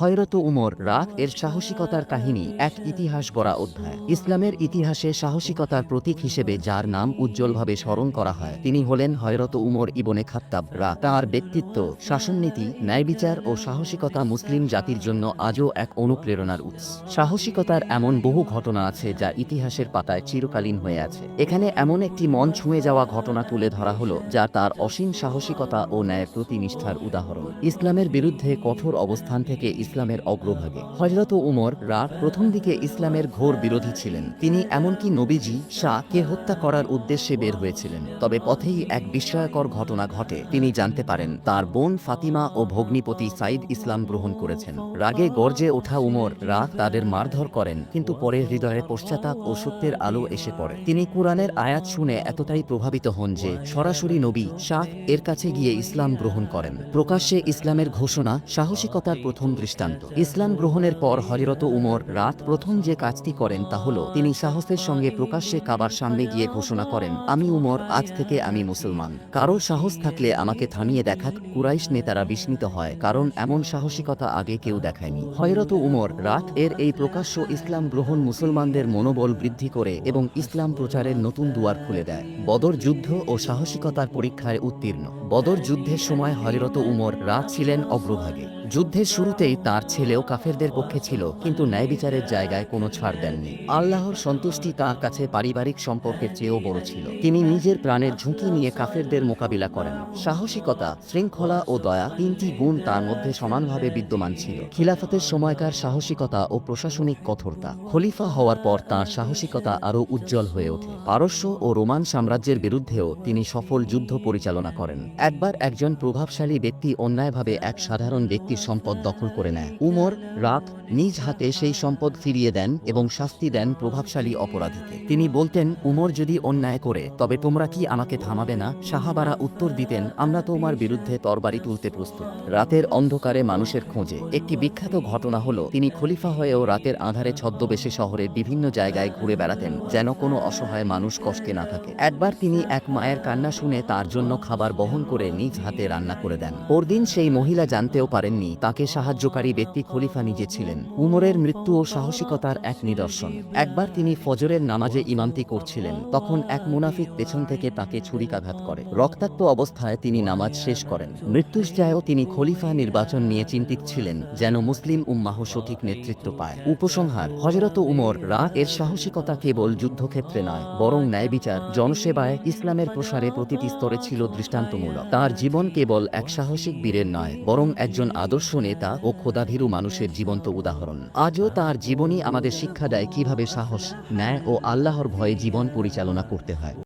হযরত উমর এর সাহসিকতার কাহিনী এক ইতিহাস গড়া অধ্যায়। ইসলামের ইতিহাসে সাহসিকতার প্রতীক হিসেবে যার নাম উজ্জ্বলভাবে স্মরণ করা হয় তিনি হলেন হযরত উমর ইবনে খাত্তাব। তাঁর ব্যক্তিত্ব, শাসননীতি, ন্যায়বিচার ও সাহসিকতা মুসলিম জাতির জন্য আজও এক অনুপ্রেরণার উৎস। সাহসিকতার এমন বহু ঘটনা আছে যা ইতিহাসের পাতায় চিরকালীন হয়ে আছে। এখানে এমন একটি মন ছুঁয়ে যাওয়া ঘটনা তুলে ধরা হলো যা তার অসীম সাহসিকতা ও ন্যায়ের প্রতি নিষ্ঠার উদাহরণ। ইসলামের বিরুদ্ধে কঠোর অবস্থান থেকে ইসলামের অগ্রভাগে। হযরত উমর প্রথম দিকে ইসলামের ঘোর বিরোধী ছিলেন। তিনি এমনকি নবীজি কে হত্যা করার উদ্দেশ্যে বের হয়েছিলেন। তবে পথেই এক বিস্ময়কর ঘটনা ঘটে। তিনি জানতে পারেন তার বোন ফাতিমা ও ভগ্নিপতি সাইদ ইসলাম গ্রহণ করেছেন। রাগে গর্জে ওঠা উমর তাদের মারধর করেন, কিন্তু পরে হৃদয়ে পশ্চাতাপ ও সত্যের আলো এসে পড়ে। তিনি কুরআনের আয়াত শুনে এতটাই প্রভাবিত হন যে সরাসরি নবী এর কাছে গিয়ে ইসলাম গ্রহণ করেন। প্রকাশ্যে ইসলামের ঘোষণা সাহসিকতার প্রথম দৃষ্টান্ত। ইসলাম গ্রহণের পর হযরত উমর প্রথম যে কাজটি করেন তা হল তিনি সাহসের সঙ্গে প্রকাশ্যে কাবার সামনে গিয়ে ঘোষণা করেন, আমি উমর, আজ থেকে আমি মুসলমান। কারো সাহস থাকলে আমাকে থামিয়ে দেখাক। কুরাইশ নেতারা বিস্মিত হয়, কারণ এমন সাহসিকতা আগে কেউ দেখায়নি। হযরত উমর এর এই প্রকাশ্য ইসলাম গ্রহণ মুসলমানদের মনোবল বৃদ্ধি করে এবং ইসলাম প্রচারের নতুন দুয়ার খুলে দেয়। বদর যুদ্ধ ও সাহসিকতার পরীক্ষায় উত্তীর্ণ। বদর যুদ্ধের সময় হযরত উমর ছিলেন অগ্রভাগে। যুদ্ধের শুরুতেই তার ছেলেও কাফেরদের পক্ষে ছিল, কিন্তু ন্যায় বিচারের জায়গায় কোনো ছাড় দেননি। আল্লাহর সন্তুষ্টি তাঁর কাছে পারিবারিক সম্পর্কের চেয়েও বড় ছিল। তিনি নিজের প্রাণের ঝুঁকি নিয়ে কাফেরদের মোকাবিলা করেন। সাহসিকতা, শৃঙ্খলা ও দয়া, তিনটি গুণ তার মধ্যে সমানভাবে বিদ্যমান ছিল। খিলাফতের সময়কার সাহসিকতা ও প্রশাসনিক কঠোরতা। খলিফা হওয়ার পর তাঁর সাহসিকতা আরও উজ্জ্বল হয়ে ওঠে। পারস্য ও রোমান সাম্রাজ্যের বিরুদ্ধেও তিনি সফল যুদ্ধ পরিচালনা করেন। একবার একজন প্রভাবশালী ব্যক্তি অন্যায়ভাবে এক সাধারণ ব্যক্তির সম্পদ দখল করে নেয়। উমর নিজ হাতে সেই সম্পদ ফিরিয়ে দেন এবং শাস্তি দেন প্রভাবশালী অপরাধীকে। তিনি বলতেন, উমর যদি অন্যায় করে তবে তোমরা কি আমাকে থামাবে না? সাহাবারা উত্তর দিতেন, আমরা তোমার বিরুদ্ধে তরবারি তুলতে প্রস্তুত। রাতের অন্ধকারে মানুষের খোঁজে। একটি বিখ্যাত ঘটনা হলো তিনি খলিফা হয়েও রাতের আঁধারে ছদ্মবেশে শহরের বিভিন্ন জায়গায় ঘুরে বেড়াতেন, যেন কোনো অসহায় মানুষ কষ্টে না থাকে। একবার তিনি এক মায়ের কান্না শুনে তার জন্য খাবার বহন করে নিজ হাতে রান্না করে দেন। পরদিন সেই মহিলা জানতেও পারেননি তাকে সাহায্যকারী ব্যক্তি খলিফা নিজে ছিলেন। উমরের মৃত্যু ও সাহসিকতার এক নিদর্শন। একবার তিনি ফজরের নামাজে ইমামতি করছিলেন, তখন এক মুনাফিক পেছন থেকে তাকে ছুরিকাঘাত করে। রক্তাক্ত অবস্থায় তিনি নামাজ শেষ করেন। মৃত্যুশয্যায়ও তিনি খলিফা নির্বাচন নিয়ে চিন্তিত ছিলেন, যেন মুসলিম উম্মাহ সঠিক নেতৃত্ব পায়। উপসংহার: হযরত উমর এর সাহসিকতা কেবল যুদ্ধক্ষেত্রে নয়, বরং ন্যায়বিচার, জনসেবায়, ইসলামের প্রসারে প্রতিটি স্তরে ছিল দৃষ্টান্তমূলক। তার জীবন কেবল এক সাহসিক বীরের নয়, বরং একজন আদর্শ নেতা ও খোদাভীরু মানুষের জীবন্ত উদাহরণ। আজও তার জীবনী আমাদের শিক্ষা দেয় কিভাবে সাহস, ন্যায় ও আল্লাহর ভয়ে জীবন পরিচালনা করতে হয়।